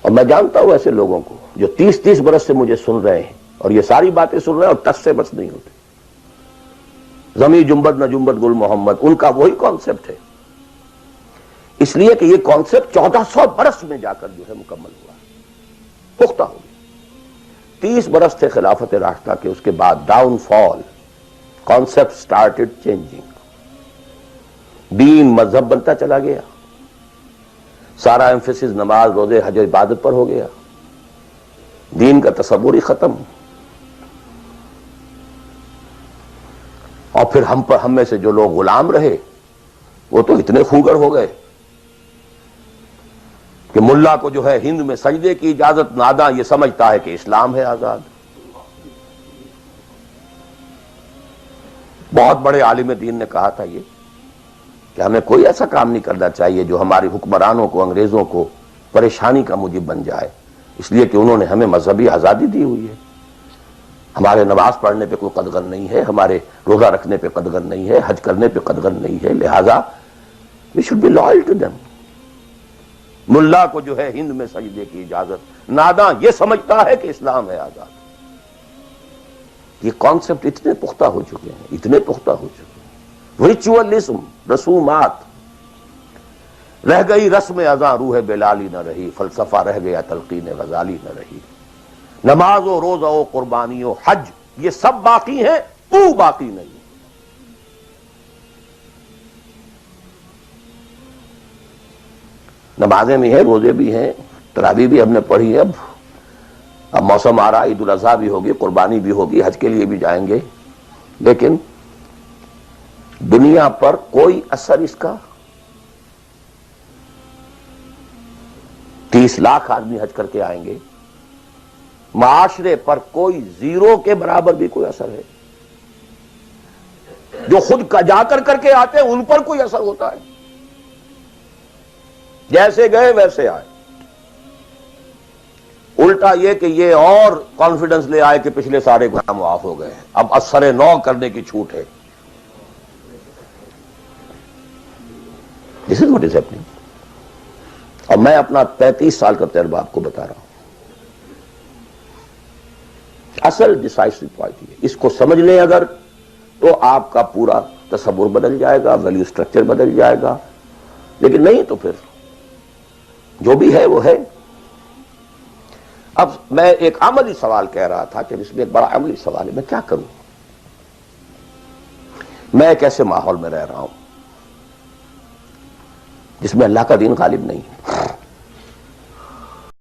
اور میں جانتا ہوں ایسے لوگوں کو جو 30 برس سے مجھے سن رہے ہیں اور یہ ساری باتیں سن رہے ہیں اور ٹس سے بس نہیں ہوتے. زمیں جنبت نہ جنبت گل محمد، ان کا وہی کانسیپٹ ہے. اس لیے کہ یہ کانسیپٹ 1400 برس میں جا کر جو ہے مکمل ہوا، پختہ ہو گیا. 30 برس تھے خلافت راشدہ کے، اس کے بعد ڈاؤن فال، کانسیپٹ سٹارٹڈ چینجنگ. دین مذہب بنتا چلا گیا، سارا ایمفیسس نماز روزے حج عبادت پر ہو گیا، دین کا تصور ہی ختم. اور پھر ہم میں سے جو لوگ غلام رہے وہ تو اتنے خوگر ہو گئے کہ ملا کو جو ہے ہند میں سجدے کی اجازت ناداں یہ سمجھتا ہے کہ اسلام ہے آزاد. بہت بڑے عالم دین نے کہا تھا یہ کہ ہمیں کوئی ایسا کام نہیں کرنا چاہیے جو ہماری حکمرانوں کو، انگریزوں کو پریشانی کا موجب بن جائے، اس لیے کہ انہوں نے ہمیں مذہبی آزادی دی ہوئی ہے. ہمارے نماز پڑھنے پہ کوئی قدغن نہیں ہے، ہمارے روزہ رکھنے پہ قدغن نہیں ہے، حج کرنے پہ قدغن نہیں ہے، لہذا we should be loyal to them. ملا کو جو ہے ہند میں سجدے کی اجازت ناداں یہ سمجھتا ہے کہ اسلام ہے آزاد. یہ کانسیپٹ اتنے پختہ ہو چکے ہیں، اتنے پختہ ہو چکے ہیں. ریچولزم، رسومات، رہ گئی رسم ازاں روح بلالی نہ رہی، فلسفہ رہ گیا تلقین غزالی نہ رہی. نماز و روزہ و قربانی و حج یہ سب باقی ہیں، تو باقی نہیں. نمازیں بھی ہیں، روزے بھی ہیں، تراویح بھی ہم نے پڑھی ہے. اب موسم آ رہا، عید الاضحیٰ بھی ہوگی، قربانی بھی ہوگی، حج کے لیے بھی جائیں گے، لیکن دنیا پر کوئی اثر اس کا. 30 لاکھ آدمی حج کر کے آئیں گے، معاشرے پر کوئی زیرو کے برابر بھی کوئی اثر ہے؟ جو خود جا کر کے آتے ہیں ان پر کوئی اثر ہوتا ہے؟ جیسے گئے ویسے آئے. الٹا یہ کہ یہ اور کانفیڈنس لے آئے کہ پچھلے سارے گناہ معاف ہو گئے، اب اثر نو کرنے کی چھوٹ ہے. This is what is happening. اور میں اپنا 35 سال کا تجربہ آپ کو بتا رہا ہوں. اصل ڈیسائسو پوائنٹ یہ، اس کو سمجھ لیں اگر تو آپ کا پورا تصور بدل جائے گا، ویلیو سٹرکچر بدل جائے گا. لیکن نہیں تو پھر جو بھی ہے وہ ہے. اب میں ایک عملی سوال کہہ رہا تھا کہ اس میں ایک بڑا عملی سوال ہے، میں کیا کروں؟ میں ایک ایسے ماحول میں رہ رہا ہوں جس میں اللہ کا دین غالب نہیں ہے.